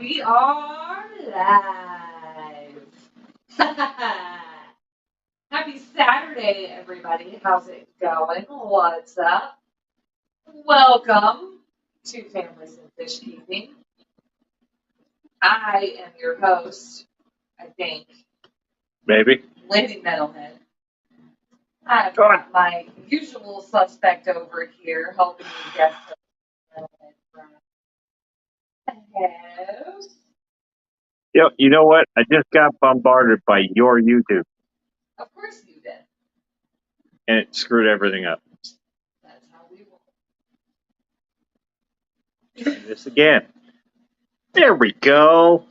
We are live. Happy Saturday, everybody. How's it going? What's up? Welcome to Families and Fishkeeping. I am your host, I think, Maybe. Lady Metalhead. I've got my usual suspect over here helping me guess the Metalhead from the house. Yo, you know what? I just got bombarded by your YouTube, Of course you did. and it screwed everything up. That's how we roll. Try this again. There we go.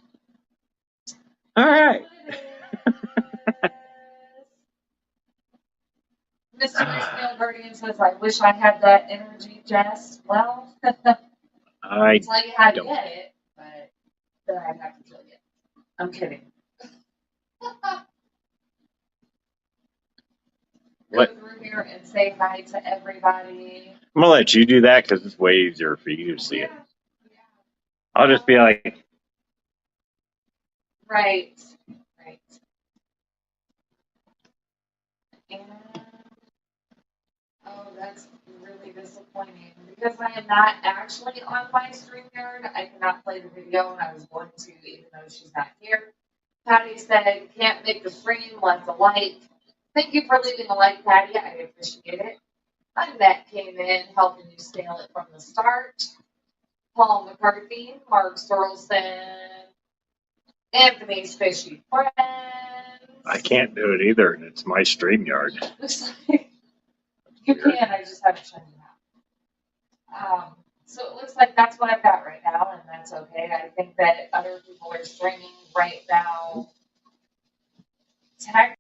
All right. Mr. Snail Guardian says, I wish I had that energy, Jess. Well, I I'll tell you how to don't. get it, but then I'd have to kill you. I'm kidding. Go What? through here and say hi to everybody. I'm gonna let you do that because it's way easier for you to see it. Yeah. I'll just be like, Right. And, oh, that's really disappointing because I am not actually on my StreamYard. I cannot play the video, and I was going to, even though she's not here. Patty said, can't make the stream, left a like. Thank you for leaving a like, Patty. I appreciate it. Annette came in, helping you scale it from the start. Paul McCarthy, Mark Sorrelson, Anthony's Fishy Friends. I can't do it either, and it's my StreamYard. Looks like you can, I just haven't shown you how. So it looks like that's what I've got right now, and that's okay. I think that other people are streaming right now. Tech.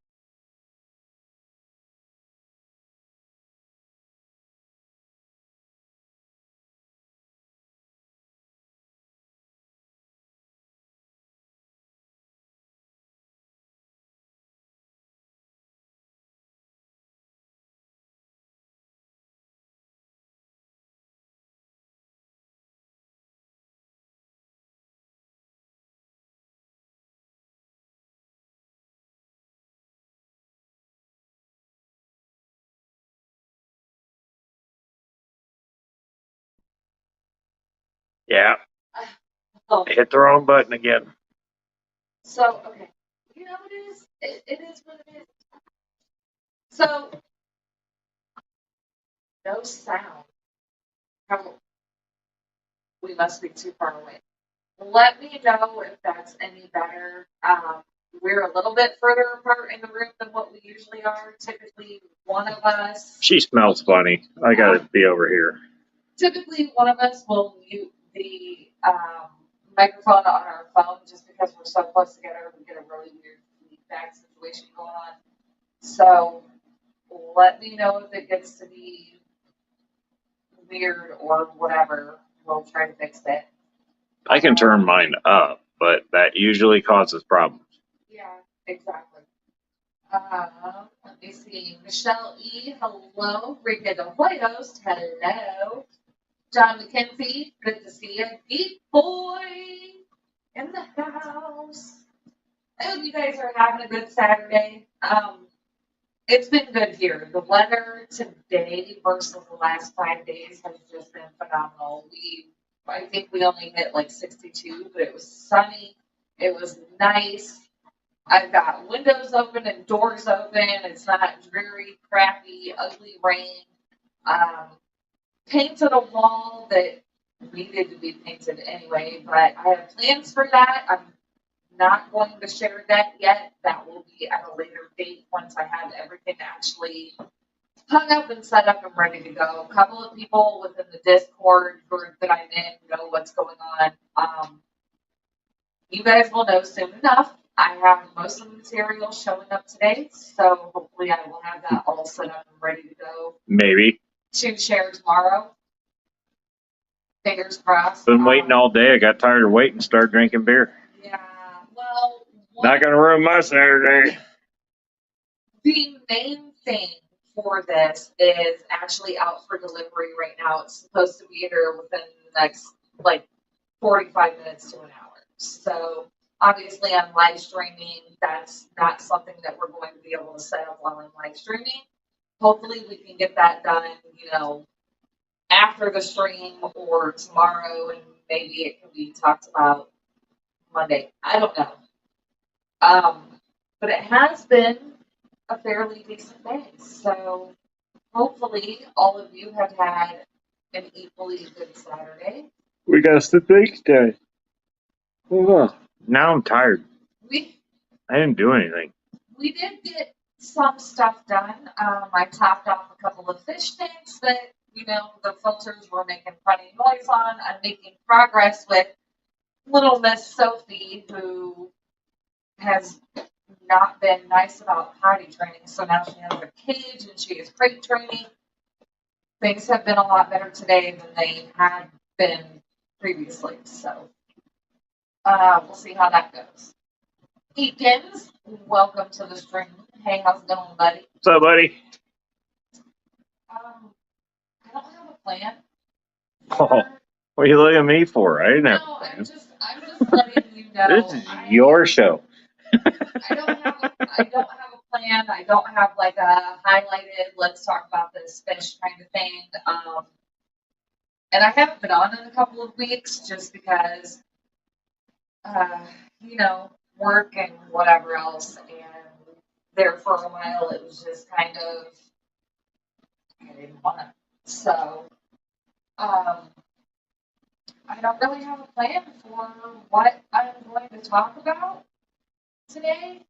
Yeah, Oh, hit the wrong button again. so, okay. You know what it is? It is what it is. So, no sound. How- We must be too far away. Let me know if that's any better. We're a little bit further apart in the room than what we usually are. Typically, one of us. She smells funny. I gotta be over here. Typically, one of us will mute the microphone on our phone just because we're so close together. We get a really weird feedback situation going on. So let me know if it gets to be weird or whatever. We'll try to fix it. I can turn mine up, but that usually causes problems. Yeah, exactly. Let me see. Michelle E. Hello. Rika the White Host. Hello. John McKenzie. Good to see you. Geek Boy in the house. I hope you guys are having a good Saturday. It's been good here. The weather today versus the last 5 days has just been phenomenal. I think we only hit like 62, but it was sunny. It was nice. I've got windows open and doors open. It's not dreary, crappy, ugly rain. Painted a wall that needed to be painted anyway, but I have plans for that. I'm not going to share that yet. That will be at a later date once I have everything actually hung up and set up and ready to go. A couple of people within the Discord group that I'm in know what's going on. You guys will know soon enough. I have most of the material showing up today, so hopefully I will have that all set up and ready to go Maybe. to share tomorrow. Fingers crossed. Been waiting all day. I got tired of waiting. Started drinking beer. Yeah, well, Not gonna ruin my Saturday. the main thing for this is actually out for delivery right now. It's supposed to be here within the next 45 minutes to an hour. So obviously I'm live streaming. That's not something that we're going to be able to set up while I'm live streaming. Hopefully we can get that done, after the stream or tomorrow, and maybe it can be talked about Monday. I don't know. But it has been a fairly decent day. So hopefully all of you have had an equally good Saturday. We got the big day. Oh, now I'm tired. We I didn't do anything. we did get some stuff done. I topped off a couple of fish tanks that, the filters were making funny noise on. I'm making progress with little Miss Sophie, who has not been nice about potty training. So now she has a cage and she is crate training. Things have been a lot better today than they had been previously. So we'll see how that goes. Eakins, welcome to the stream. Hey, how's it going, buddy? What's up, buddy? I don't have a plan. Oh, what are you looking at me for? I didn't have No, a plan. I'm just letting you know. This is your show. I don't have a plan. I don't have like a highlighted, let's talk about this fish kind of thing. And I haven't been on in a couple of weeks just because, work and whatever else. And there for a while, it was just kind of, I didn't want it. So, I don't really have a plan for what I'm going to talk about today.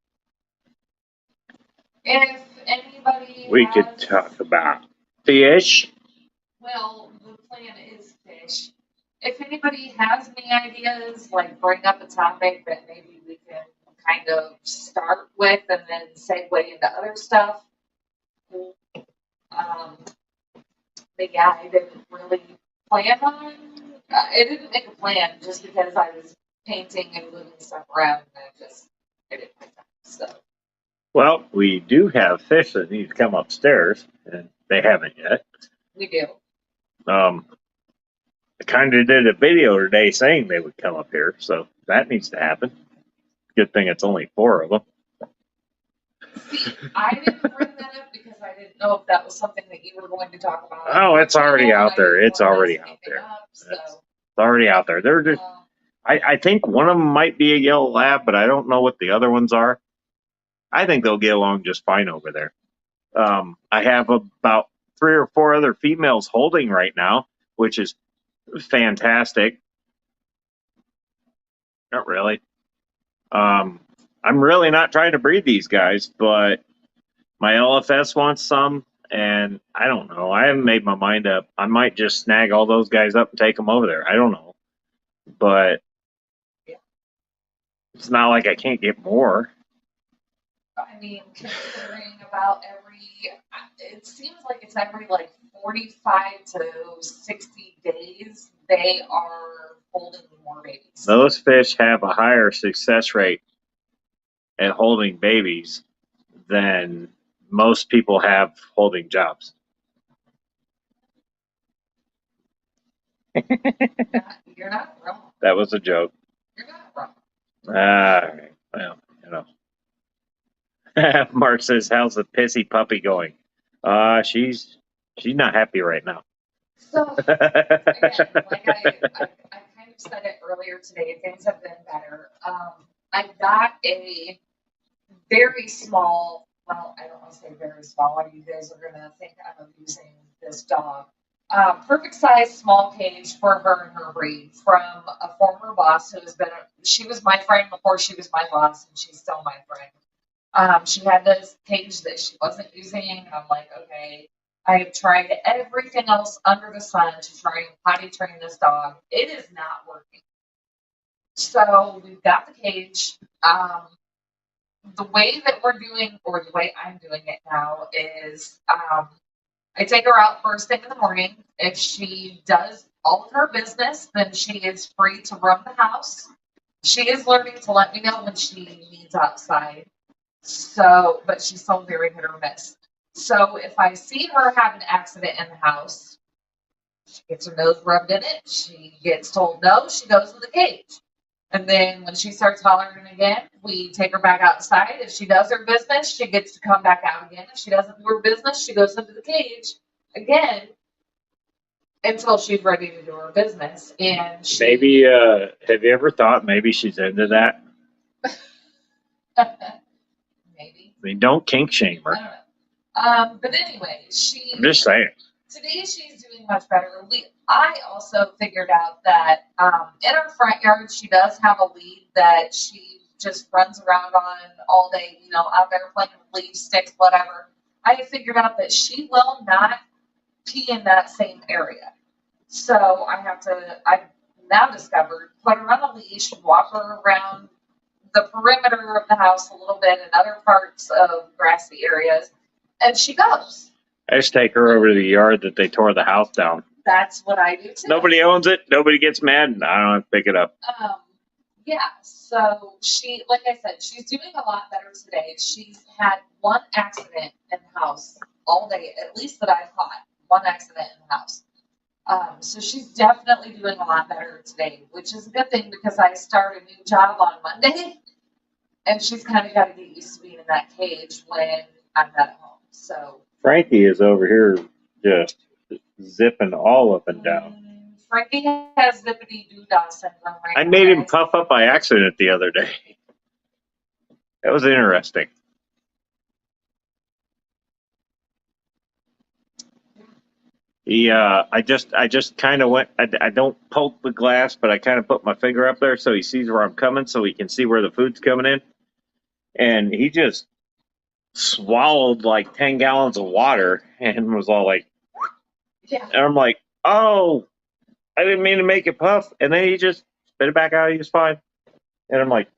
If anybody We could talk about fish. Well, the plan is fish. If anybody has any ideas, like bring up a topic that maybe we can kind of start with and then segue into other stuff. But yeah, I didn't really plan on. I didn't make a plan just because I was painting and moving stuff around, and I didn't have time. So. Well, we do have fish that need to come upstairs, and they haven't yet. We do. I kind of did a video today saying they would come up here, so that needs to happen. Good thing it's only 4 of them. See, I didn't bring that up because I didn't know if that was something that you were going to talk about. Oh, it's already out there. It's already out there. It's already out there. They're just. I think one of them might be a yellow lab, but I don't know what the other ones are. I think they'll get along just fine over there. I have about 3 or 4 other females holding right now, which is fantastic. Not really. I'm really not trying to breed these guys, but my LFS wants some, and I don't know. I haven't made my mind up. I might just snag all those guys up and take them over there. I don't know. But it's not like I can't get more. I mean, considering it seems like it's every like 45 to 60 days, they are holding more babies. Those fish have a higher success rate at holding babies than most people have holding jobs. You're not wrong. That was a joke. You're not wrong. All right. Well, Mark says, "How's the pissy puppy going?" She's not happy right now. So, again, like I kind of said it earlier today, things have been better. I got a very small, well, I don't want to say very small, or you guys are going to think I'm abusing this dog. Perfect size, small cage for her and her breed from a former boss who has been, she was my friend before she was my boss, and she's still my friend. She had this cage that she wasn't using. I'm like, okay, I have tried everything else under the sun to try and potty train this dog. It is not working. So we've got the cage. The way that we're doing, or the way I'm doing it now, is I take her out first thing in the morning. If she does all of her business, then she is free to roam the house. She is learning to let me know when she needs outside. So, but she's still very hit or miss. So if I see her have an accident in the house, she gets her nose rubbed in it. She gets told no. She goes in the cage. And then when she starts hollering again, we take her back outside. If she does her business, she gets to come back out again. If she doesn't do her business, she goes into the cage again until she's ready to do her business. And she, Maybe, have you ever thought maybe she's into that? maybe. I mean, don't kink shame her. I don't know. But anyway, I'm just saying. today she's doing much better. I also figured out that in her front yard she does have a lead that she just runs around on all day, out there playing with leaves, sticks, whatever. I figured out that she will not pee in that same area. So I've now discovered, put her on a leash, walk her around the perimeter of the house a little bit and other parts of grassy areas, and she goes. I just take her over to the yard that they tore the house down. That's what I do too. Nobody owns it. Nobody gets mad. And I don't have to pick it up. Yeah, so she, like I said, she's doing a lot better today. She's had one accident in the house all day, at least that I've caught. One accident in the house. So she's definitely doing a lot better today, which is a good thing because I start a new job on Monday, and she's kind of got to get used to being in that cage when I'm not at home. So Frankie is over here just zipping all up and down. Frankie has zippity doo dah syndrome right now. I made him puff up by accident the other day. That was interesting. I just kind of went. I don't poke the glass, but I kind of put my finger up there so he sees where I'm coming, so he can see where the food's coming in. And he just swallowed like 10 gallons of water and was all like, Yeah. And I'm like, oh, I didn't mean to make it puff. And then he just spit it back out. He was fine. And I'm like,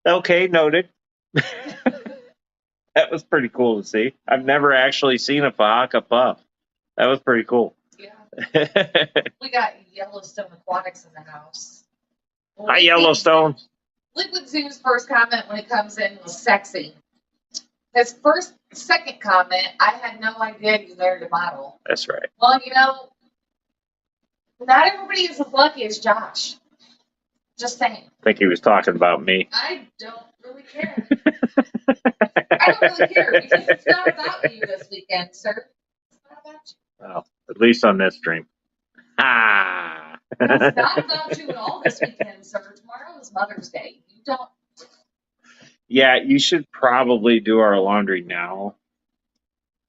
okay, noted. That was pretty cool to see. I've never actually seen a Fahaka puff. That was pretty cool. Yeah. We got Yellowstone Aquatics in the house. Hi, Yellowstone. Liquid Zoo's first comment when it comes in was sexy. His second comment, I had no idea you married a model. That's right. Well, not everybody is as lucky as Josh. Just saying. I think he was talking about me. I don't really care. I don't really care because it's not about you this weekend, sir. It's not about you. Well, at least on this stream. Ah. It's not about you at all this weekend, sir. Tomorrow is Mother's Day. You don't. Yeah, you should probably do our laundry now.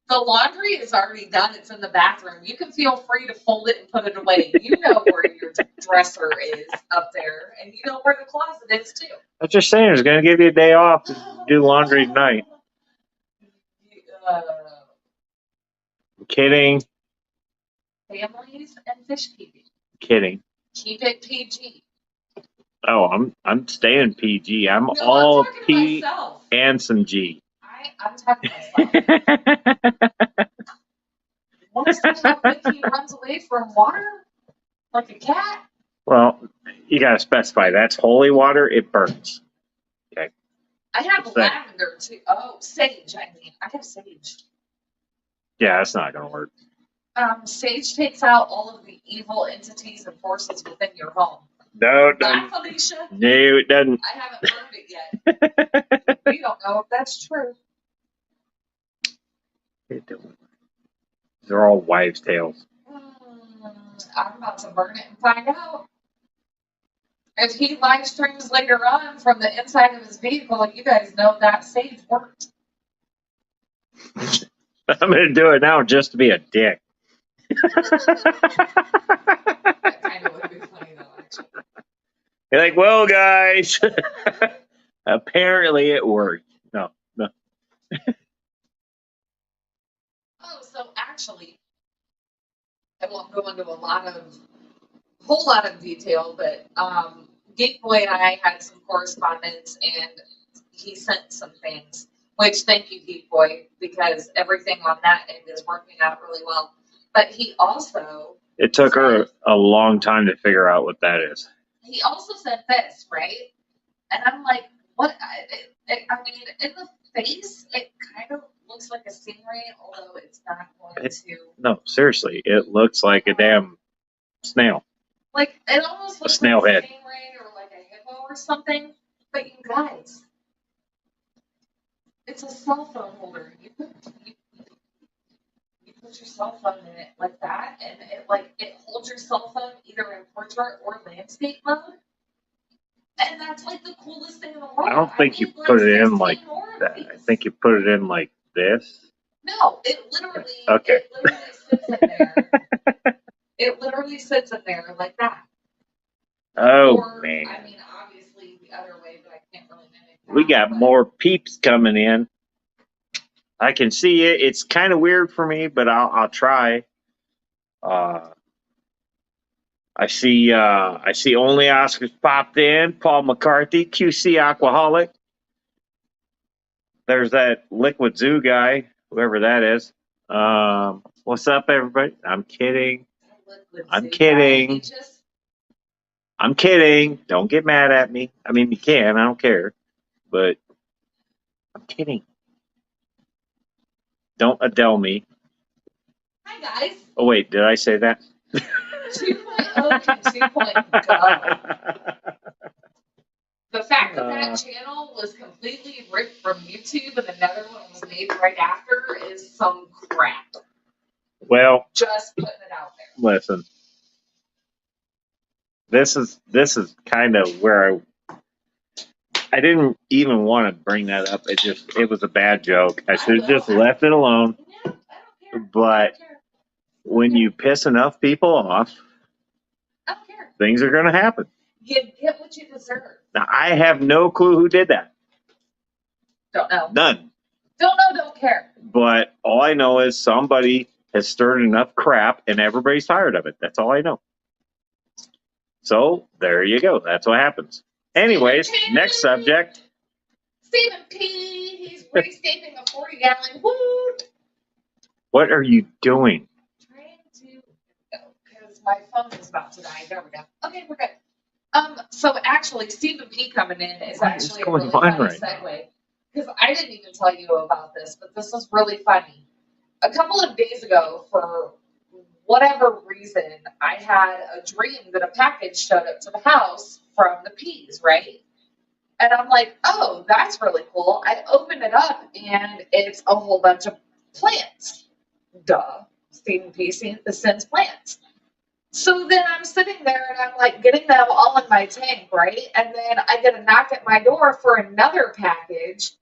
The laundry is already done. It's in the bathroom. You can feel free to fold it and put it away. You know where your dresser is up there, and you know where the closet is too. I was just saying, I was going to give you a day off to do laundry tonight. I'm kidding. Families and fish keeping. Kidding. Keep it PG. Oh, I'm staying PG. I'm No, all I'm P myself. and some G. I'm talking to myself. Want to see how quick he runs away from water? Like a cat? Well, you got to specify. That's holy water. It burns. Okay. I have lavender too. Oh, sage, I mean. I have sage. Yeah, that's not going to work. Sage takes out all of the evil entities and forces within your home. No, it doesn't. Not Felicia. No, it doesn't. I haven't learned it yet. We don't know if that's true. It don't. They're all wives' tales. I'm about to burn it and find out. If he live streams later on from the inside of his vehicle, you guys know that sage worked. I'm going to do it now just to be a dick. That kind of would be funny though, actually. You're like, well, guys, apparently it worked. No. Oh, so actually, I won't go into a whole lot of detail, but Geek Boy and I had some correspondence, and he sent some things. Which, thank you, Geek Boy, because everything on that end is working out really well. But he also... It took her a long time to figure out what that is. He also sent this, right? And I'm like, what? I mean, in the face, it kind of looks like a stingray, although it's not going to... No, seriously, it looks like a damn snail. Like, it almost looks snail like head. a stingray or like a hippo or something. But you guys, it's a cell phone holder. You put your cell phone in it like that, and it holds your cell phone either in portrait or landscape mode. And that's like the coolest thing in the world. I don't think you need, put it in 16 like more of that. these. I think you put it in like this. No, it literally sits in there. It literally sits in there like that. Oh, Or, man. I mean, obviously the other way, but I can't really mimic that. We got more peeps coming in. I can see it. It's kind of weird for me, but I'll try. I see only Oscars popped in. Paul McCarthy, QC Aquaholic. There's that Liquid Zoo guy, whoever that is. What's up, everybody? I'm kidding. I'm kidding. I'm kidding. Don't get mad at me. I mean, you can. I don't care. But I'm kidding. Don't Adele me. Hi, guys. Oh, wait. Did I say that? 2.0 to 2.0. The fact that that channel was completely ripped from YouTube and another one was made right after is some crap. Well, just putting it out there. Listen, this is kind of where I didn't even want to bring that up. It was a bad joke. I should have just left it alone. Yeah, I don't care. But when you piss enough people off, I don't care. Things are going to happen. You get what you deserve. Now, I have no clue who did that. Don't know. None. Don't know, don't care. But all I know is somebody has stirred enough crap and everybody's tired of it. That's all I know. So there you go. That's what happens. Anyways, next subject. Stephen P. He's re-escaping a 40-gallon. Woo! What are you doing? Trying to go because my phone is about to die. There we go. Okay, we're good. So actually, Stephen P. coming in is actually a really funny segue. Because I didn't even tell you about this, but this is really funny. A couple of days ago, for whatever reason, I had a dream that a package showed up to the house from the P's, right? And I'm like, oh, that's really cool. I open it up, and it's a whole bunch of plants. Duh. Stephen P. sends plants. So then I'm sitting there, and I'm like getting them all in my tank, right? And then I get a knock at my door for another package.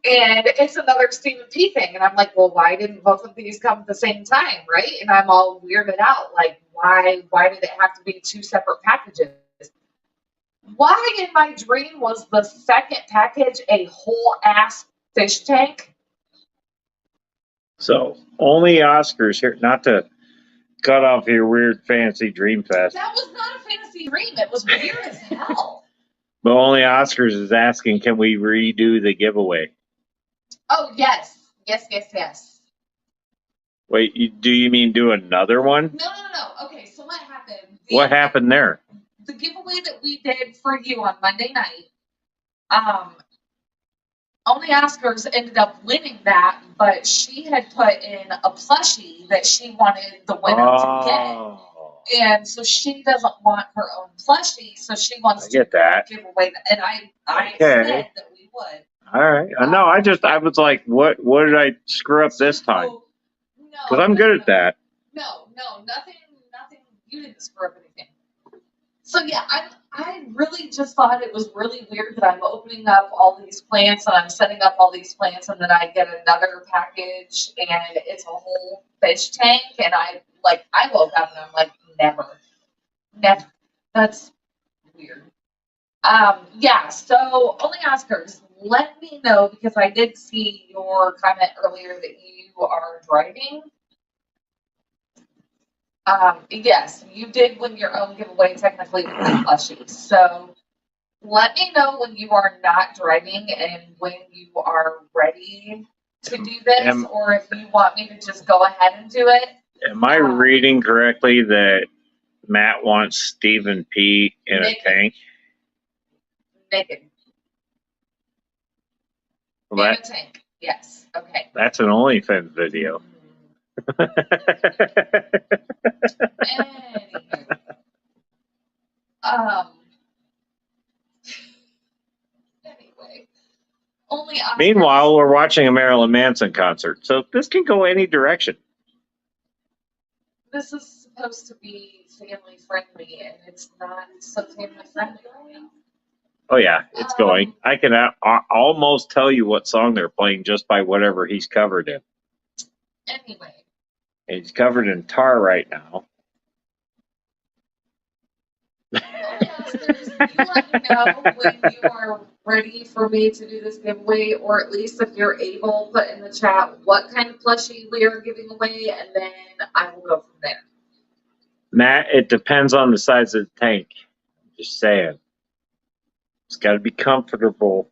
And it's another Stephen P. thing. And I'm like, well, why didn't both of these come at the same time, right? And I'm all weirded out. Like, why did it have to be two separate packages? Why in my dream was the second package a whole ass fish tank? So, only Oscars here, not to cut off your weird fantasy dream fest. That was not a fantasy dream. It was weird as hell. But only Oscars is asking, can we redo the giveaway? Oh, yes. Yes. Wait, do you mean do another one? No. Okay, so what happened? What happened there? The giveaway that we did for you on Monday night, only Oscars ended up winning that, but she had put in a plushie that she wanted the winner to get. And so she doesn't want her own plushie, so she wants to give away that. And I said that we would. All right. No, I was like, what did I screw up this time? Because I'm good at that. No, nothing. You didn't screw up anything. So yeah, I really just thought it was really weird that I'm opening up all these plants and I'm setting up all these plants and then I get another package and it's a whole fish tank and I woke up and I'm like, never. That's weird. Yeah, so only Oscars, let me know because I did see your comment earlier that you are driving. Yes, you did win your own giveaway technically with the plushie. So let me know when you are not driving and when you are ready to do this, or if you want me to just go ahead and do it. Am I reading correctly that Matt wants Stephen P. in a tank? Naked. Well, in a tank. Yes. Okay. That's an OnlyFans video. Anywho. Oscars. Meanwhile, we're watching a Marilyn Manson concert, so this can go any direction. This is supposed to be family friendly, and it's not so family friendly. Oh yeah, it's going. I can almost tell you what song they're playing just by whatever he's covered in. Anyway. He's covered in Tar right now. Podcasters, you let me know when you are ready for me to do this giveaway, or at least if you're able, put in the chat what kind of plushie we are giving away, and then I will go from there. Matt, it depends on the size of the tank. Just saying. It's got to be comfortable.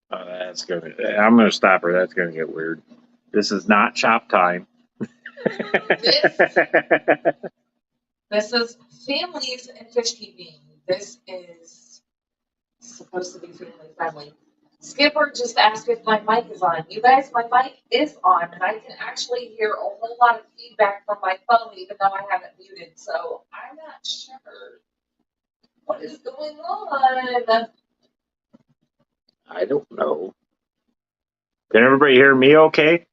I'm going to stop her. That's going to get weird. This is not shop time. This is families and fish keeping. This is supposed to be family friendly. Skipper just asked if my mic is on. You guys, my mic is on, and I can actually hear a whole lot of feedback from my phone, even though I have it muted. So I'm not sure what is going on. I don't know. Can everybody hear me okay?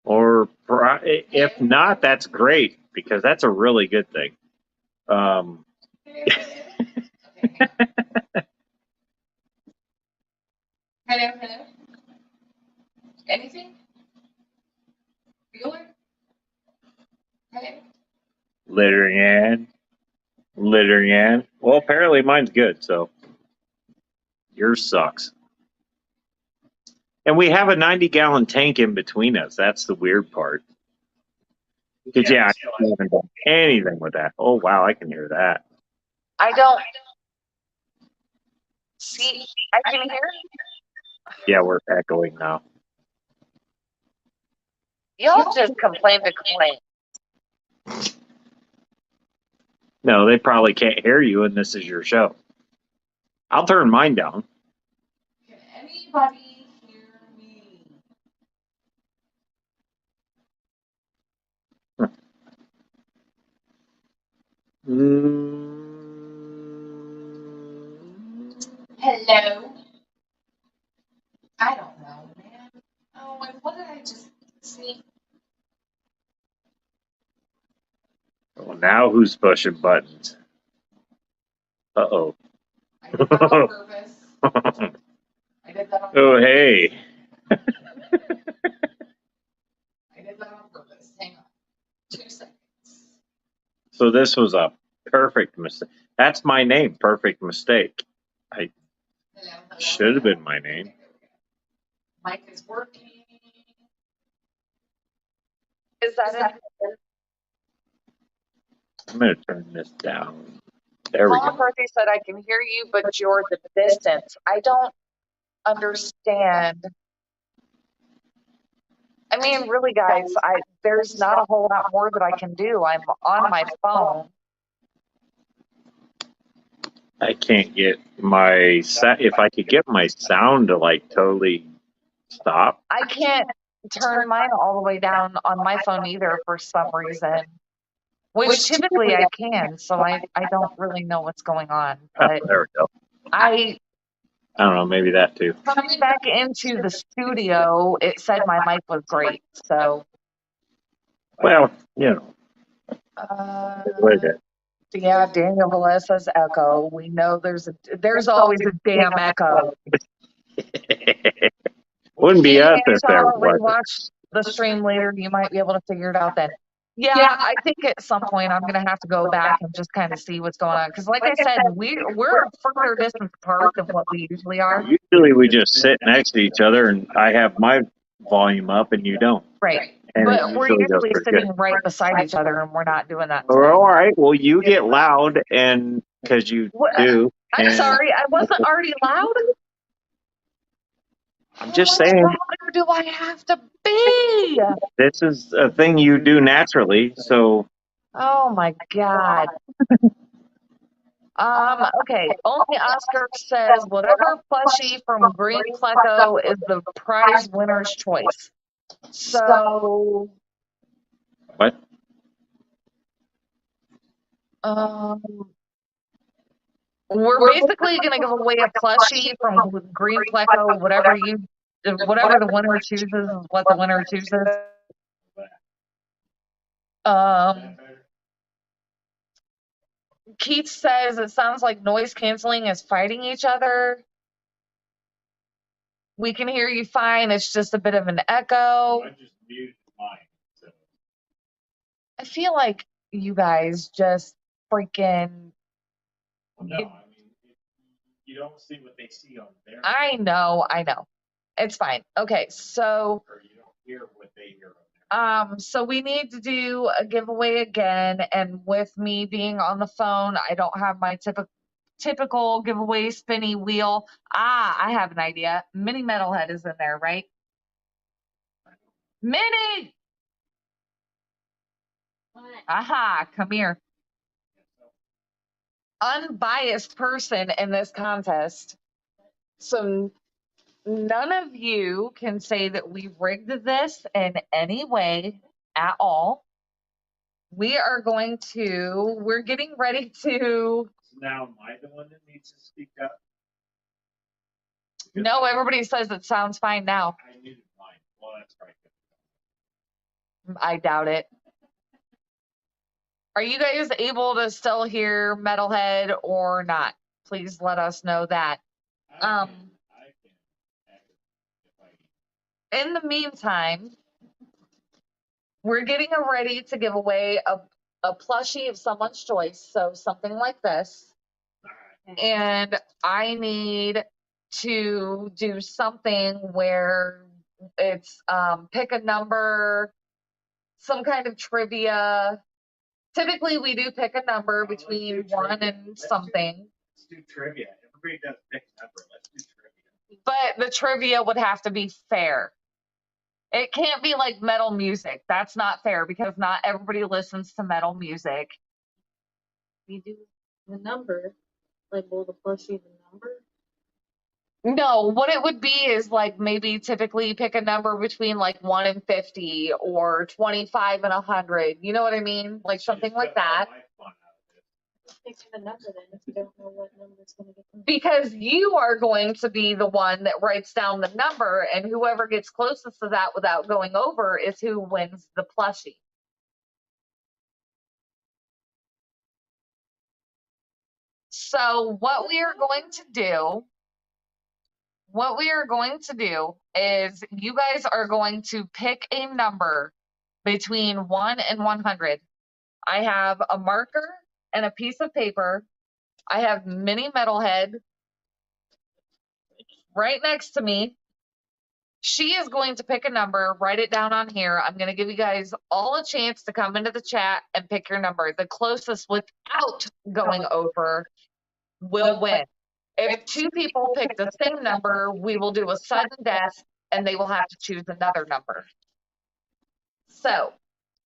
Or if not, that's great, because that's a really good thing. Hello. Anything? Bueller? Hello? Littering Ann. Well, apparently mine's good, so yours sucks. And we have a 90-gallon tank in between us. That's the weird part. Because, yeah, I haven't done anything with that. Oh, wow, I can hear that. I don't see. I can hear. Yeah, we're echoing now. Y'all just complain to complain. No, they probably can't hear you, and this is your show. I'll turn mine down. Can anybody hear me? Hello? I don't know, man. Oh, and what did I just see? Well, now who's pushing buttons? Uh-oh. I did that on purpose. I did that on purpose. Oh, hey. I did that on purpose. Hang on. 2 seconds. So this was a perfect mistake. That's my name, Perfect Mistake. Hello. Should have been my name. Mic is working. Is that it? I'm going to turn this down. There we Paul go. Murphy said, I can hear you, but you're the distance. I don't understand. I mean, really, guys, there's not a whole lot more that I can do. I'm on my phone. I can't get my if I could get my sound to like totally stop. I can't turn mine all the way down on my phone either for some reason, which typically I can. So I don't really know what's going on. But There we go. I don't know, maybe that too. coming back into the studio, it said my mic was great. So, well, you know. Yeah, Daniel Velez says echo. We know there's always a damn echo. Wouldn't be us if there was. Watch the stream later. You might be able to figure it out then. Yeah, I think at some point I'm gonna have to go back and just kind of see what's going on. Because, like I said, we're further distance apart than what we usually are. Usually we just sit next to each other, and I have my volume up, and you don't. Right. And but we're usually sitting right beside each other, and we're not doing that. All right. Well, you get loud, and because you do. I'm sorry, I wasn't already loud. I'm just saying. How louder do I have to be? This is a thing you do naturally, so. Oh my God. Okay. Only Oscar says whatever plushie from Green Pleco is the prize winner's choice. So. What? We're basically going to give away a plushie from Green Pleco, whatever the winner chooses is what the winner chooses. Keith says it sounds like noise canceling is fighting each other. We can hear you fine. It's just a bit of an echo. I just muted mine. So. I feel like you guys just freaking. Well, no, I mean, you don't see what they see on there. I know. It's fine. Okay, so. Or you don't hear what they hear. So we need to do a giveaway again, and with me being on the phone, I don't have my typical giveaway spinny wheel. I have an idea. Mini Metalhead is in there, right? Mini! What? Aha, come here. Unbiased person in this contest. So none of you can say that we rigged this in any way at all. We're getting ready to. Now, am I the one that needs to speak up? Because No, everybody says it sounds fine now. I muted mine. Well, that's right. I doubt it. Are you guys able to still hear Metalhead or not? Please let us know that. I can. In the meantime, we're getting ready to give away a plushie of someone's choice, so something like this. And I need to do something where it's pick a number, some kind of trivia. Typically, we do pick a number between 1 and something. Let's do trivia. Everybody does pick a number. Let's do trivia. But the trivia would have to be fair. It can't be like metal music. That's not fair because not everybody listens to metal music. You do the number, like will the plushie the number? No, what it would be is like maybe typically pick a number between like 1 and 50 or 25 and 100. You know what I mean? Like something like that. Pick the number then if you don't know what number it's going to get. Because you are going to be the one that writes down the number, and whoever gets closest to that without going over is who wins the plushie. So what we are going to do is you guys are going to pick a number between 1 and 100. I have a marker and a piece of paper. I have Mini Metalhead right next to me. She is going to pick a number, write it down on here. I'm going to give you guys all a chance to come into the chat and pick your number. The closest without going over will win. If 2 people pick the same number, we will do a sudden death and they will have to choose another number. So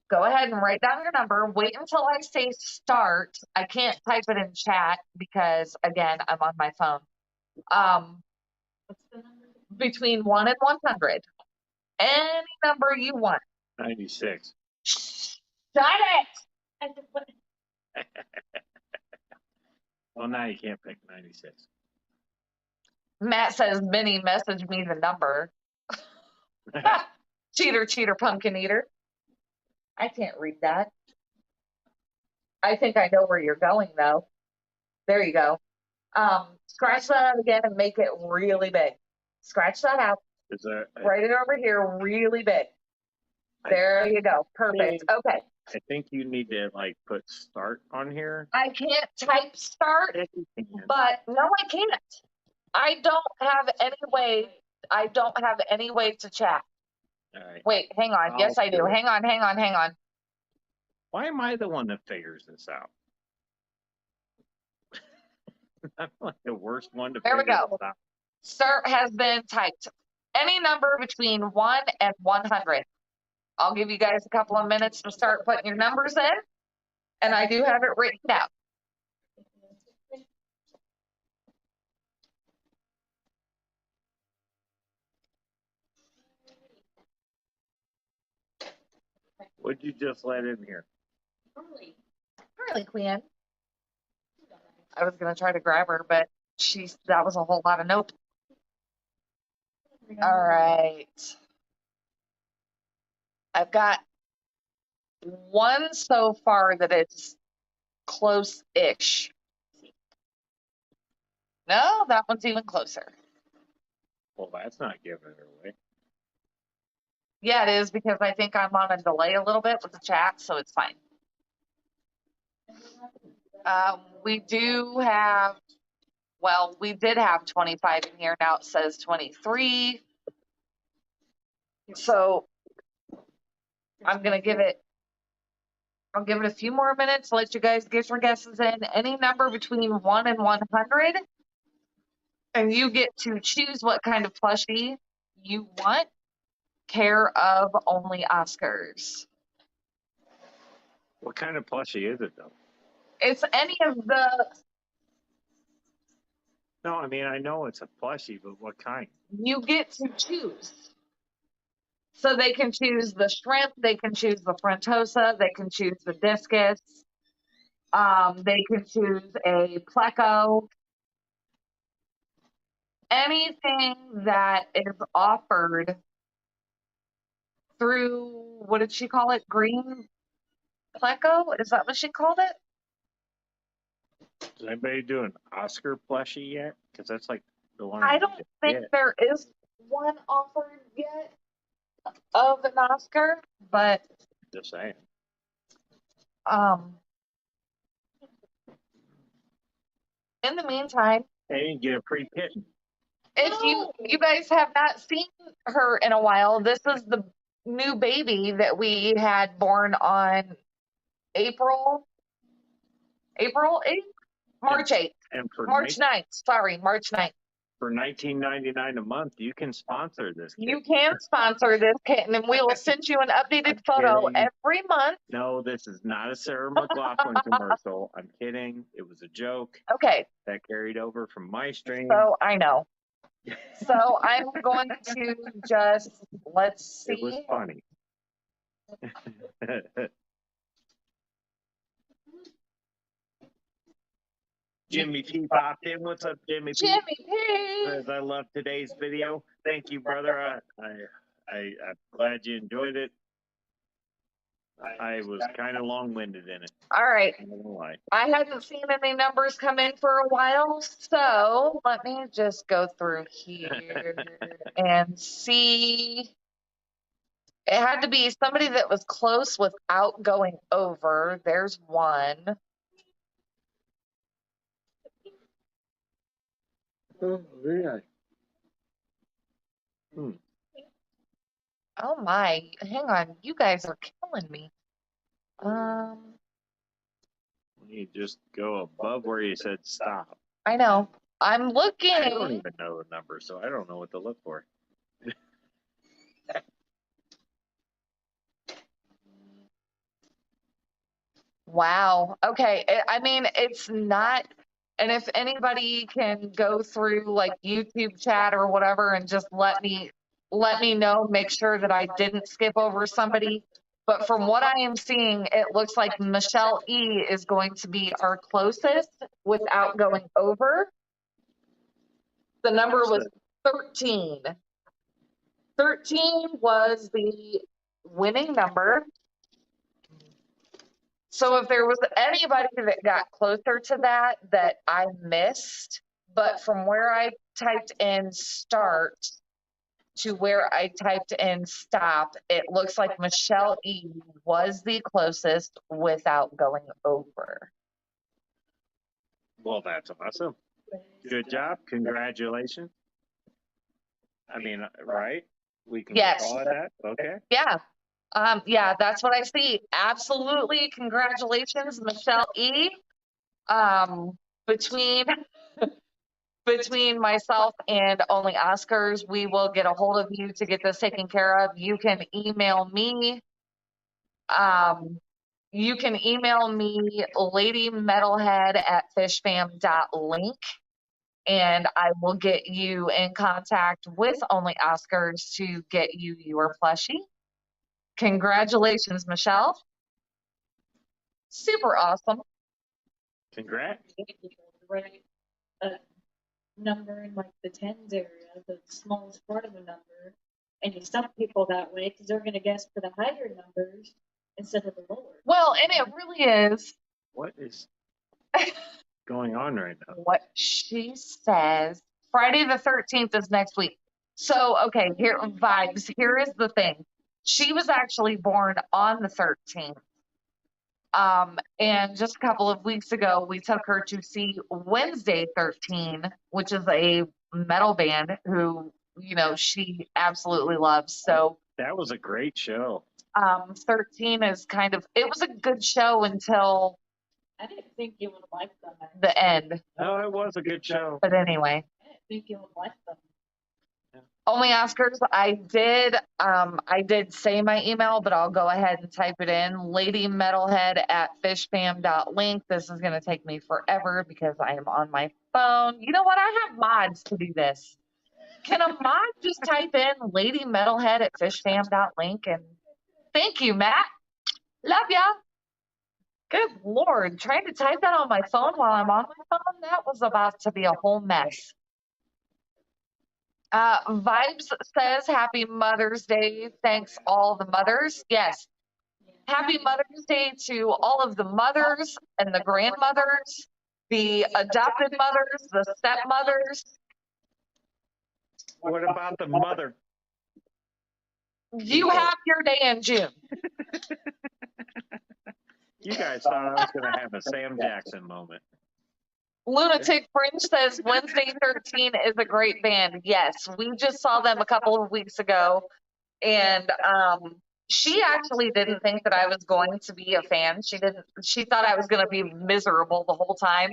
go ahead and write down your number. Wait until I say start. I can't type it in chat because, again, I'm on my phone. What's the number? Between 1 and 100. Any number you want. 96. Shut it! Well, now you can't pick 96. Matt says, Minnie, message me the number. Cheater, pumpkin eater. I can't read that. I think I know where you're going, though. There you go. Scratch that out again and make it really big. Scratch that out. Write it over here really big. There you go. Perfect. Okay. I think you need to like put start on here. I can't type start, but no, I can't. I don't have any way to chat. All right. Wait, hang on. Yes, I do. Hang on. Why am I the one that figures this out? I'm like the worst one to There we figure go. this out. Start has been typed. Any number between 1 and 100. I'll give you guys a couple of minutes to start putting your numbers in, and I do have it written down. What'd you just let in here? Harley Quinn. I was gonna try to grab her, but that was a whole lot of nope. All right. I've got one so far that it's close-ish. No, that one's even closer. Well, that's not giving it away. Yeah, it is because I think I'm on a delay a little bit with the chat, so it's fine. We do have, well, we did have 25 in here. Now it says 23. So I'll give it a few more minutes, let you guys get your guesses in. Any number between 1 and 100. And you get to choose what kind of plushie you want. Care of only Oscars. What kind of plushie is it, though? It's any of the. No, I mean, I know it's a plushie, but what kind? You get to choose. So they can choose the shrimp, they can choose the frontosa, they can choose the discus, they can choose a pleco. Anything that is offered through, what did she call it? Green pleco? Is that what she called it? Is anybody do an Oscar plushie yet? Because that's like the one I don't think there is one offered yet of an Oscar, but just saying. In the meantime, hey, you get a free kitten. If you guys have not seen her in a while, this is the new baby that we had born on April 8th? March 8th. And for March 9th. Sorry, March 9th. For $19.99 a month, you can sponsor this kitten. You can sponsor this kitten, and we will send you an updated photo every month. No, this is not a Sarah McLachlan commercial. I'm kidding. It was a joke. Okay. That carried over from my stream. So I know. So I'm going to just, let's see. It was funny. Jimmy P popped in. What's up, Jimmy P? Jimmy P. Says, I love today's video. Thank you, brother. I'm glad you enjoyed it. I was kind of long-winded in it. All right. I don't know why. I hadn't seen any numbers come in for a while, so let me just go through here and see. It had to be somebody that was close without going over. There's one. Oh, yeah. Oh my, hang on. You guys are killing me. You just go above where you said stop. I know. I'm looking. I don't even know the number, so I don't know what to look for. Wow. Okay. I mean, it's not. And if anybody can go through like YouTube chat or whatever and just let me know, make sure that I didn't skip over somebody. But from what I am seeing, it looks like Michelle E is going to be our closest without going over. The number was 13. 13 was the winning number. So if there was anybody that got closer to that I missed, but from where I typed in start to where I typed in stop, it looks like Michelle E was the closest without going over. Well, that's awesome. Good job. Congratulations. I mean, right? We can call it that? Okay. Yeah. Yeah, that's what I see. Absolutely. Congratulations, Michelle E. Between myself and Only Oscars, we will get a hold of you to get this taken care of. You can email me. You can email me ladymetalhead@fishfam.link, and I will get you in contact with Only Oscars to get you your plushie. Congratulations, Michelle. Super awesome. Congrats. write a number in like the tens area, the smallest part of a number, and you stump people that way because they're going to guess for the higher numbers instead of the lower. Well, and it really is What is going on right now? what she says. Friday the 13th is next week. So, okay, here vibes. Here is the thing. She was actually born on the 13th. And just a couple of weeks ago, we took her to see Wednesday 13, which is a metal band who, you know, she absolutely loves. So That was a great show. 13 is kind of, it was a good show until I didn't think you would like them. the end. No, it was a good show. But anyway, I didn't think you would like them. only Oscars. I did say my email, but I'll go ahead and type it in. ladymetalhead@fishfam.link. This is going to take me forever because I am on my phone. You know what? I have mods to do this. Can a mod just type in ladymetalhead@fishfam.link? And thank you, Matt. Love ya. Good Lord. Trying to type that on my phone while I'm on my phone, that was about to be a whole mess. Vibes says Happy Mother's Day. Thanks all the mothers. Yes. Happy Mother's Day to all of the mothers and the grandmothers, the adopted mothers, the stepmothers. What about the mother? You have your day in June. You guys thought I was going to have a Sam Jackson moment. Lunatic Fringe says Wednesday 13 is a great band. Yes, we just saw them a couple of weeks ago, and she actually didn't think that I was going to be a fan. She thought I was going to be miserable the whole time,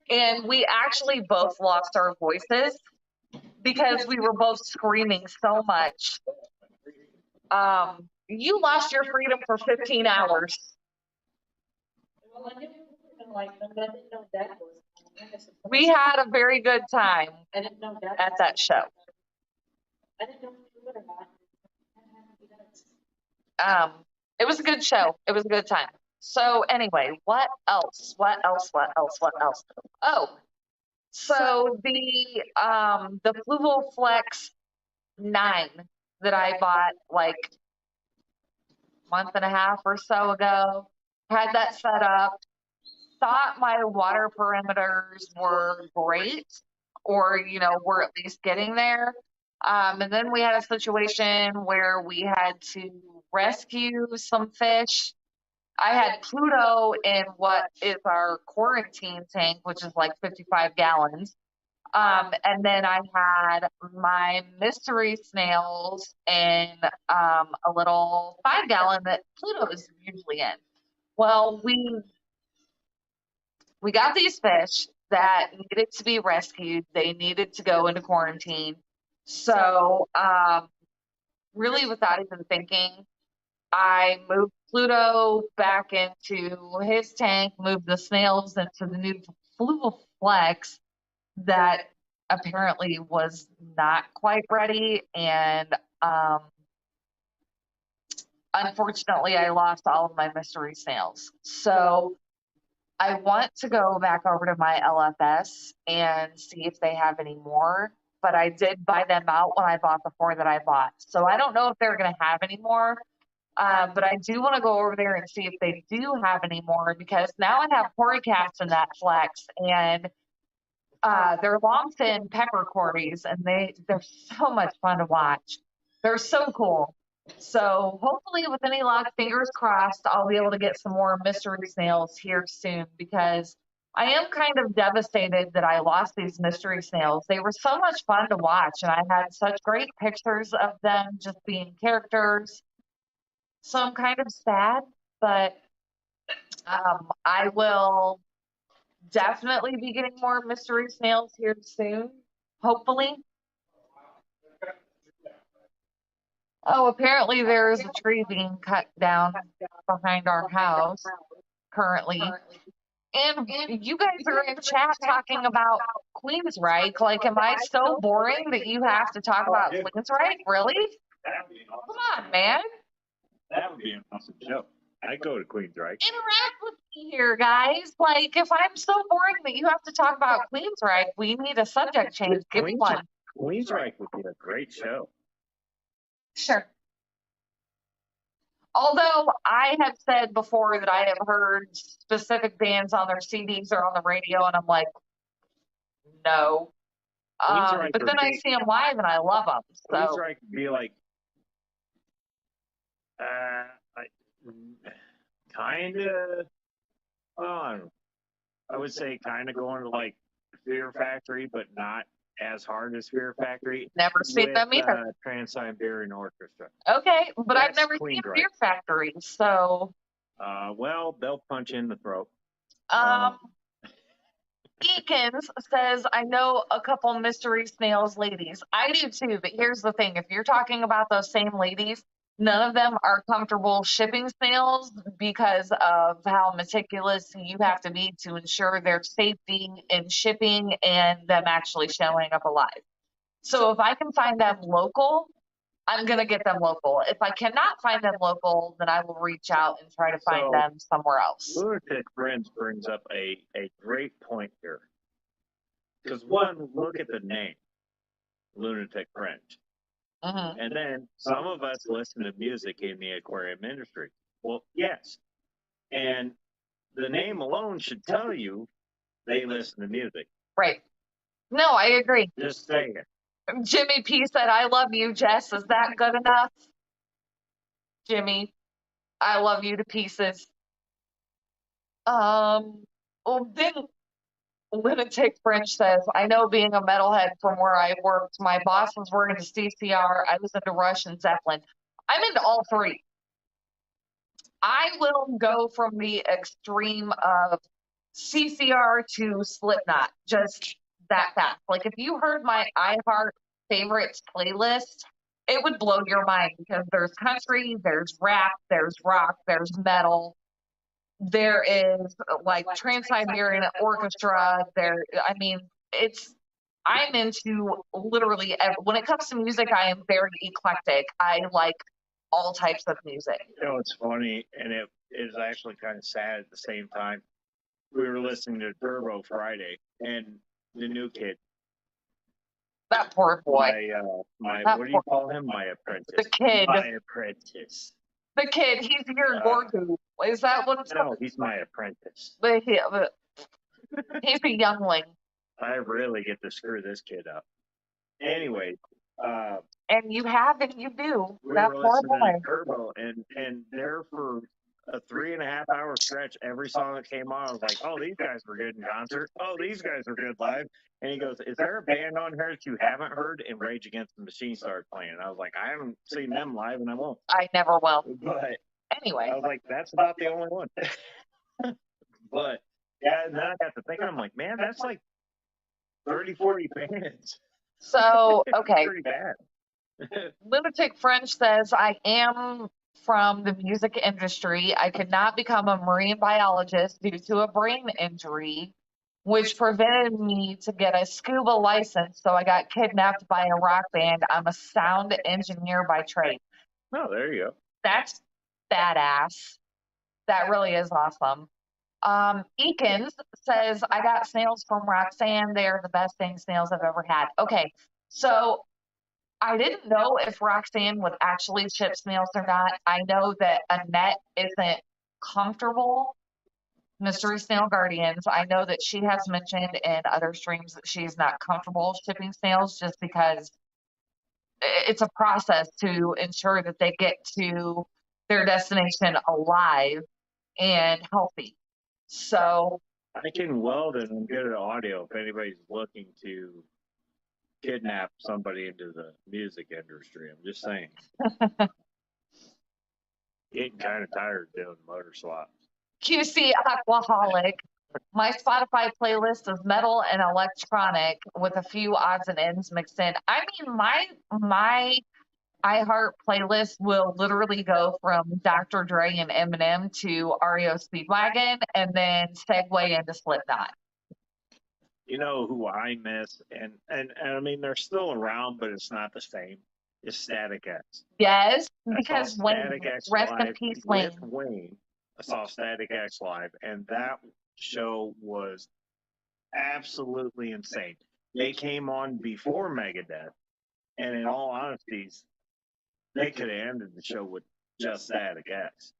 and we actually both lost our voices because we were both screaming so much. You lost your freedom for 15 hours. Well, I didn't like them, but I didn't know that was. We had a very good time I didn't know that at that show. I didn't know if you would or not. It was a good show. It was a good time. So anyway, what else? Oh, so the Fluval Flex 9 that I bought like a month and a half or so ago, had that set up. Thought my water perimeters were great, or were at least getting there. And then we had a situation where we had to rescue some fish. I had Pluto in what is our quarantine tank, which is like 55 gallons. And then I had my mystery snails in a little 5-gallon that Pluto is usually in. Well, we got these fish that needed to be rescued. They needed to go into quarantine. So, really without even thinking, I moved Pluto back into his tank, moved the snails into the new Fluval Flex that apparently was not quite ready. And unfortunately, I lost all of my mystery snails. So I want to go back over to my LFS and see if they have any more, but I did buy them out when I bought the 4 that I bought. So I don't know if they're going to have any more, but I do want to go over there and see if they do have any more, because now I have Cory cats in that flex, and they're long-fin pepper Corys, and they're so much fun to watch. They're so cool. So hopefully with any luck, fingers crossed, I'll be able to get some more mystery snails here soon, because I am kind of devastated that I lost these mystery snails. They were so much fun to watch, and I had such great pictures of them just being characters. So I'm kind of sad, but I will definitely be getting more mystery snails here soon, hopefully. Oh, apparently there is a tree being cut down behind our house currently. And you guys are in chat talking about Queensryche. Like, am I so boring that you have to talk about Queensryche? Really? Come on, man. That would be an awesome show. I'd go to Queensryche. Interact with here, guys. Like, if I'm so boring that you have to talk about Queensryche, we need a subject change. Give me one. Queensryche would be a great show. Sure. Although I have said before that I have heard specific bands on their CDs or on the radio, and I'm like, no. Queensryche But would then I be- see them live and I love them. So Queensryche would be like, kind of, well, I don't know. I would say kind of going to like Fear Factory, but not as hard as Fear Factory. never seen with, them either. Trans-Siberian Orchestra. Okay, but I've That's never seen Queensryche. Fear Factory, so Well, they'll punch you in the throat. Eakins says, I know a couple mystery snails ladies. I do too, but here's the thing. If you're talking about those same ladies, none of them are comfortable shipping snails because of how meticulous you have to be to ensure their safety in shipping and them actually showing up alive. So if I can find them local, I'm going to get them local. If I cannot find them local, then I will reach out and try to find them somewhere else. Lunatic Friends brings up a great point here. Because one, look at the name, Lunatic Friends. Mm-hmm. And then some of us listen to music in the aquarium industry. Well, yes. And the name alone should tell you they listen to music. Right. No, I agree. Just saying. Jimmy P said, I love you, Jess. Is that good enough? Jimmy, I love you to pieces. Well, then Lunatic French says, I know being a metalhead from where I worked, my boss was working to CCR. I was into Rush and Zeppelin. I'm into all three. I will go from the extreme of CCR to Slipknot, just that fast. Like if you heard my iHeart favorites playlist, it would blow your mind because there's country, there's rap, there's rock, there's metal. There is like Trans-Siberian Orchestra. I'm into literally, when it comes to music, I am very eclectic. I like all types of music. You know, it's funny, and it is actually kind of sad at the same time. We were listening to Turbo Friday, and the new kid. That poor boy. What do you call him? My apprentice. The kid. My apprentice. The kid. He's your Gorgu. Is that what it's called? No, he's my apprentice. He's a youngling. I really get to screw this kid up. Anyway. And you have and you do. We that were poor listening boy. to Turbo, and there for a 3.5 hour stretch, every song that came on, I was like, oh, these guys were good in concert. Oh, these guys were good live. And he goes, is there a band on here that you haven't heard? And Rage Against the Machine started playing. And I was like, I haven't seen them live, and I won't. I never will. But anyway, I was like, that's about the only one. But yeah, and then I got to thinking, I'm like, man, that's like 30, 40 bands. So, okay. Pretty bad. Lunatic French says, I am from the music industry. I could not become a marine biologist due to a brain injury, which prevented me to get a scuba license. So I got kidnapped by a rock band. I'm a sound engineer by trade. Oh, there you go. That's badass. That really is awesome. Eakins says, I got snails from Roxanne. They are the best dang snails I've ever had. Okay, so I didn't know if Roxanne would actually ship snails or not. I know that Annette isn't comfortable. Mystery Snail Guardians. I know that she has mentioned in other streams that she's not comfortable shipping snails just because it's a process to ensure that they get to their destination alive and healthy. So I can weld and I'm good at audio if anybody's looking to kidnap somebody into the music industry. I'm just saying. Getting kind of tired doing motor swaps. QC Aquaholic. My Spotify playlist is metal and electronic with a few odds and ends mixed in. I mean, my iHeart playlist will literally go from Dr. Dre and Eminem to REO Speedwagon and then segue into Slipknot. You know who I miss, and I mean they're still around, but it's not the same. It's Static X. Yes, because Wayne, Static X rest in live peace, with Wayne. Wayne I saw Static X live, and that show was absolutely insane. They came on before Megadeth, and in all honesty, they could have ended the show with just Static X.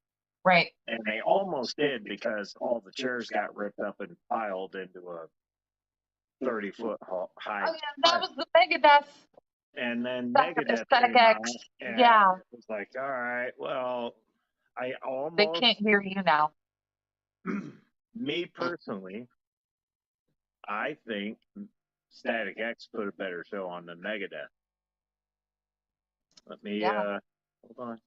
Right. And they almost did because all the chairs got ripped up and piled into a 30-foot high. Oh, yeah, that was the Megadeth. And then That was Megadeth Static came X. out, and Yeah. it was like, all right, well, I They almost, can't hear you now. me personally, I think Static X put a better show on than Megadeth. Let me, Yeah. hold on.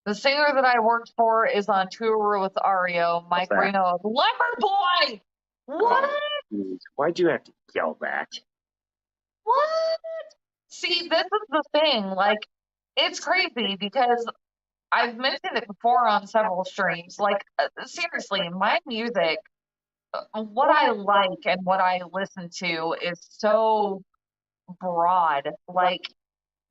The singer that I worked for is on tour with Ario, Mike that? Reno. Lumber Boy! What? Oh, geez. Why'd you have to yell that? What? See, this is the thing. Like, it's crazy because I've mentioned it before on several streams. Like, seriously, my music, what I like and what I listen to is so broad. Like,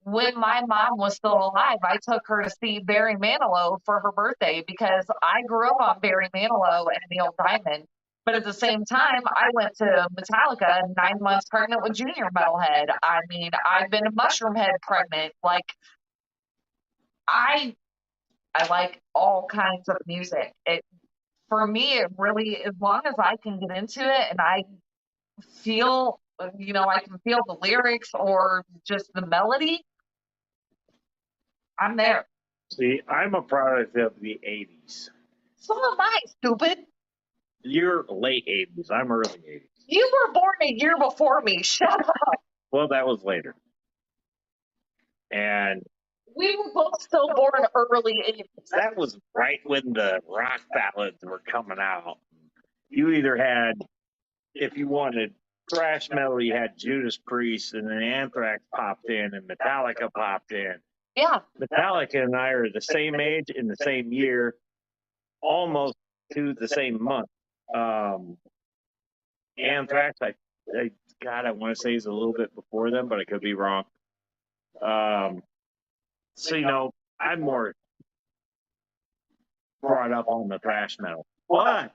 when my mom was still alive, I took her to see Barry Manilow for her birthday because I grew up on Barry Manilow and Neil Diamond. But at the same time, I went to Metallica 9 months pregnant with Junior Metalhead. I mean, I've been Mushroomhead pregnant. Like, I like all kinds of music. It for me, it really, as long as I can get into it and I feel, I can feel the lyrics or just the melody, I'm there. See, I'm a product of the 80s. So am I, stupid. You're late 80s. I'm early 80s. You were born a year before me. Shut up. Well, that was later. And We were both still born early 80s. that was right when the rock ballads were coming out. You either had, if you wanted thrash metal, you had Judas Priest, and then Anthrax popped in, and Metallica popped in. Yeah. Metallica and I are the same age in the same year, almost to the same month. Anthrax, God, I want to say is a little bit before them, but I could be wrong. So, I'm more brought up on the thrash metal. But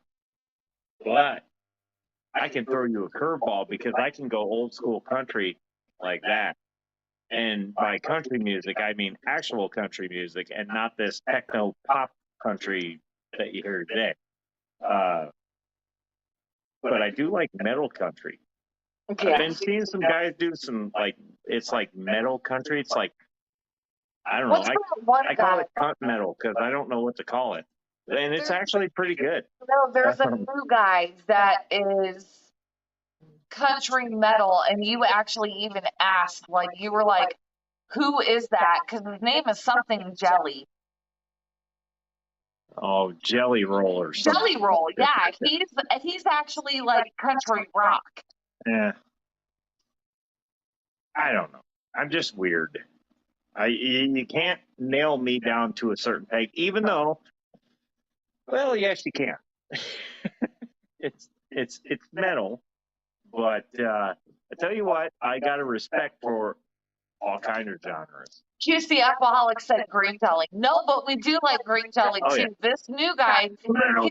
I can throw you a curveball because I can go old school country like that. And by country music, I mean actual country music and not this techno pop country that you hear today. But I do like metal country. Yeah. I've been seeing some guys do some it's like metal country. It's like, I don't know. What's that one I call guy? it cunt metal because I don't know what to call it. And it's actually pretty good. No, there's a new guy that is country metal, and you actually even asked, like, you were like, who is that? Because his name is something Jelly. Oh, Jelly Roll or something. Jelly Roll, yeah. He's actually like country rock. Yeah. I don't know. I'm just weird. You can't nail me down to a certain peg, even though, well, yes, you can. It's metal, but I tell you what, I got a respect for all kinds of genres. QC Alcoholic said green jelly. No, but we do like green jelly too. Yeah. This new guy, Metal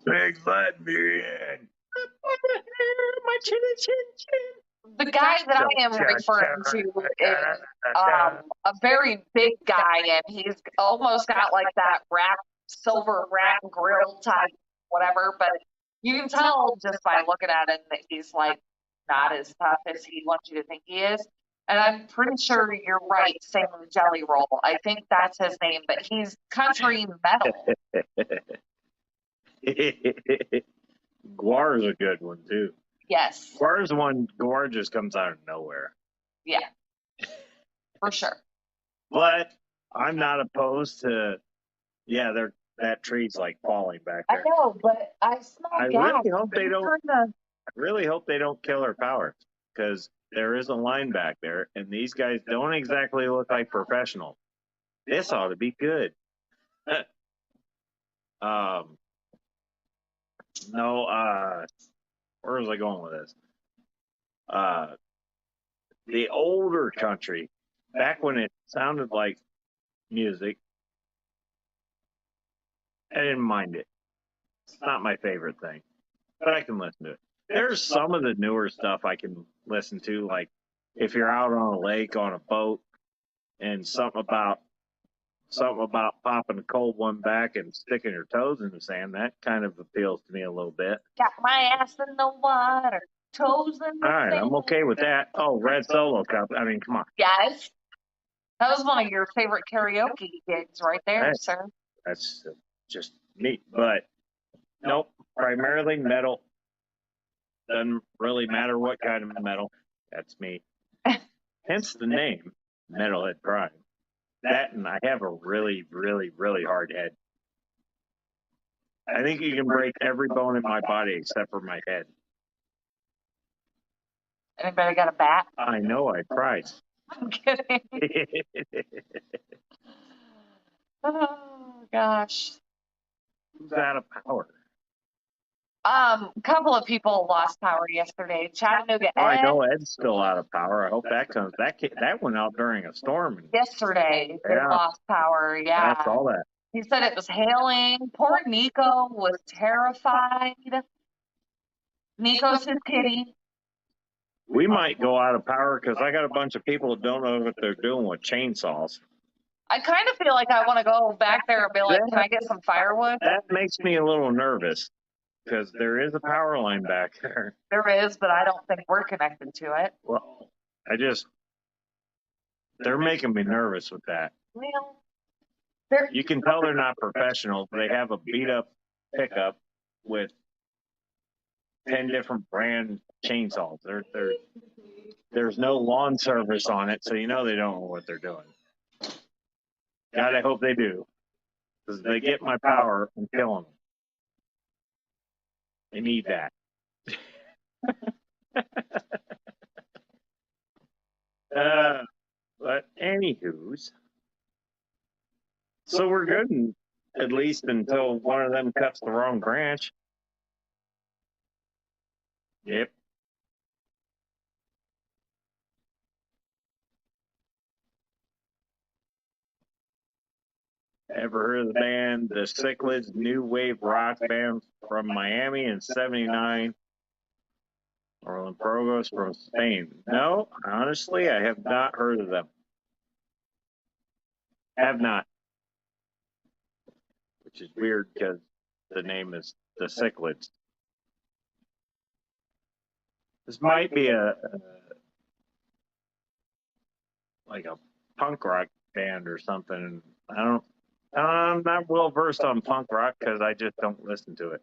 pigs, let me in. My chin, chin, chin. the guy that I am referring to is a very big guy, and he's almost got like that silver wrap grill type, whatever. But you can tell just by looking at him that he's like not as tough as he wants you to think he is. And I'm pretty sure you're right, saying Jelly Roll. I think that's his name, but he's country metal. Guar's a good one too. Yes. Guar just comes out of nowhere. Yeah. For sure. But I'm not opposed to, that tree's like falling back there. I know, but I smell gas. I really hope they don't kill our power, because there is a line back there, and these guys don't exactly look like professionals. This ought to be good. No, where was I going with this? The older country, back when it sounded like music, I didn't mind it. It's not my favorite thing, but I can listen to it. There's some of the newer stuff I can listen to, like if you're out on a lake on a boat and something about popping a cold one back and sticking your toes in the sand. That kind of appeals to me a little bit. Got my ass in the water, toes in the All right, sand. I'm okay with that. Oh, Red Solo Cup. I mean, come on. Yes. That was one of your favorite karaoke gigs right there, That's- sir. That's just me. But nope, primarily metal. Doesn't really matter what kind of metal. That's me. Hence the name, Metalhead Prime. That, and I have a really, really, really hard head. I think you can break every bone in my body except for my head. Anybody got a bat? I know, I tried. I'm kidding. Oh gosh. Who's out of power? A couple of people lost power yesterday. Chattanooga Oh, I Ed know Ed's still out of power. I hope that comes. That went out during a storm. And yesterday they Yeah. lost power. Yeah. that's all that. He said it was hailing. Poor Nico was terrified. Nico's his kitty. We might go out of power because I got a bunch of people that don't know what they're doing with chainsaws. I kind of feel like I want to go back there and be like, can I get some firewood? That makes me a little nervous because there is a power line back there. There is, but I don't think we're connected to it. Well, they're making me nervous with that. Well, You can tell they're not professionals. They have a beat up pickup with 10 different brand chainsaws. There's no lawn service on it, so you know they don't know what they're doing. God, I hope they do. Because they get my power and killing them. They need that. But anywho's. So we're good, at least until one of them cuts the wrong branch. Yep. Ever heard of the band, the Cichlids new wave rock band from Miami in '79? Or Progress from Spain? No, honestly, I have not heard of them. Have not. Which is weird because the name is the Cichlids. This might be like a punk rock band or something. I'm not well versed on punk rock because I just don't listen to it.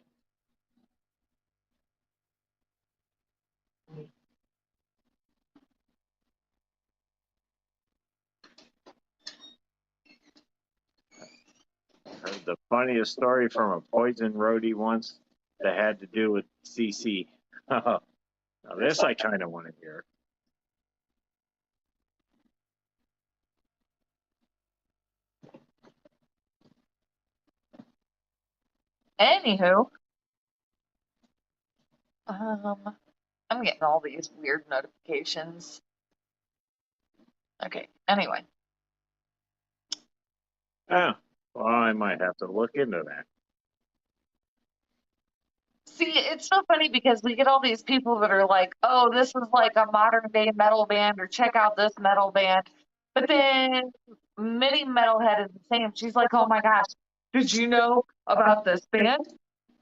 Heard the funniest story from a Poison roadie once that had to do with CC. Now this I kind of want to hear. Anywho, I'm getting all these weird notifications. Okay, anyway. Oh, well, I might have to look into that. See, it's so funny because we get all these people that are like, oh, this is like a modern day metal band, or check out this metal band. But then Mini Metalhead is the same. She's like, oh my gosh, did you know about this band?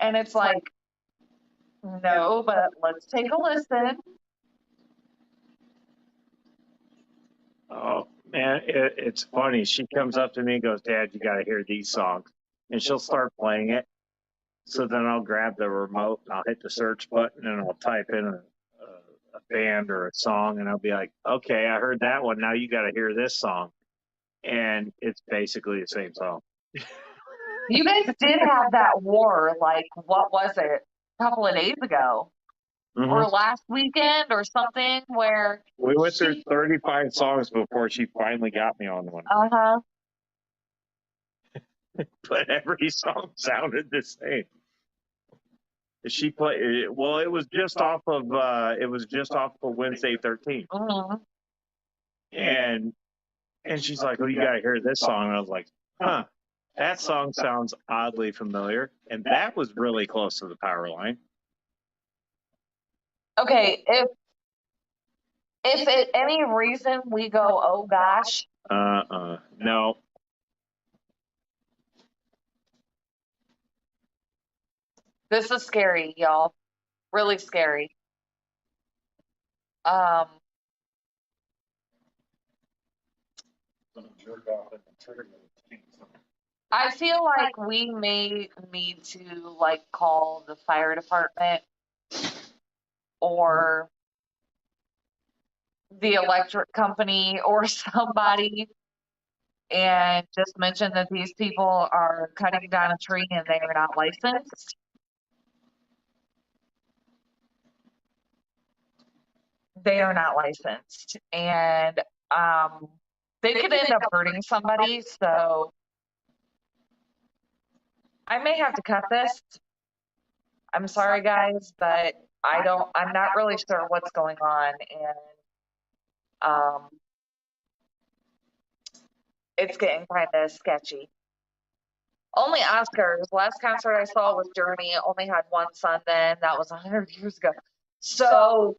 And it's like, no, but let's take a listen. Oh man, it's funny. She comes up to me and goes, "Dad, you got to hear these songs," and she'll start playing it. So then I'll grab the remote and I'll hit the search button and I'll type in a band or a song and I'll be like, "Okay, I heard that one. Now you got to hear this song," and it's basically the same song. You guys did have that war, like, what was it, a couple of days ago? Or last weekend or something where we went through 35 songs before she finally got me on one. But every song sounded the same. She played well. It was just off of Wednesday 13th, and she's like, "Oh, you got to hear this song." And I was like, "Huh." That song sounds oddly familiar, and that was really close to the power line. Okay, if at any reason we go, oh gosh, No. this is scary, y'all. Really scary. Um, I feel like we may need to like call the fire department or the electric company or somebody and just mention that these people are cutting down a tree and they are not licensed. They are not licensed, and they could end up hurting somebody. So I may have to cut this. I'm sorry, guys, but I'm not really sure what's going on, and it's getting kind of sketchy. Only Oscars. Last concert I saw was Journey. Only had one son then. That was 100 years ago. So,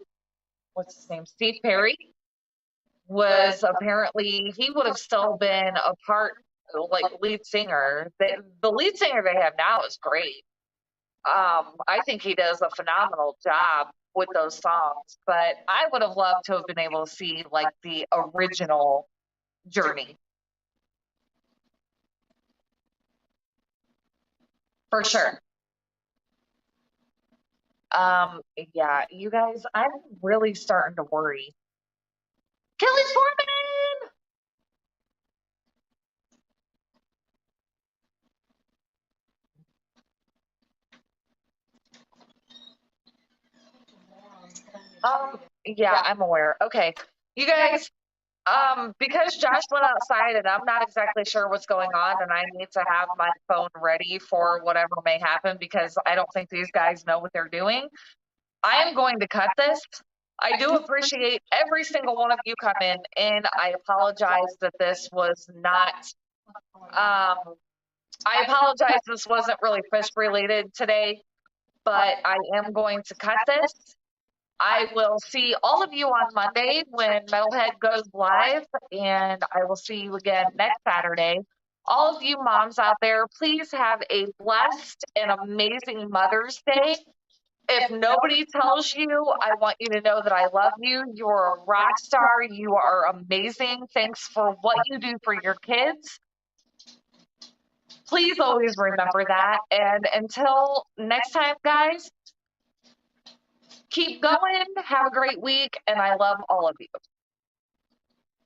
what's his name? Steve Perry was apparently, he would have still been a part, like lead singer. The lead singer they have now is great. I think he does a phenomenal job with those songs, but I would have loved to have been able to see like the original Journey. For sure. Yeah, you guys, I'm really starting to worry. Kelly's Foreman! Yeah, I'm aware. Okay. You guys, because Josh went outside and I'm not exactly sure what's going on and I need to have my phone ready for whatever may happen because I don't think these guys know what they're doing. I am going to cut this. I do appreciate every single one of you come in, and I apologize that this was not, I apologize this wasn't really fish related today, but I am going to cut this. I will see all of you on Monday when Metalhead goes live, and I will see you again next Saturday. All of you moms out there, please have a blessed and amazing Mother's Day. If nobody tells you, I want you to know that I love you. You're a rock star. You are amazing. Thanks for what you do for your kids. Please always remember that. And until next time, guys, keep going. Have a great week. And I love all of you.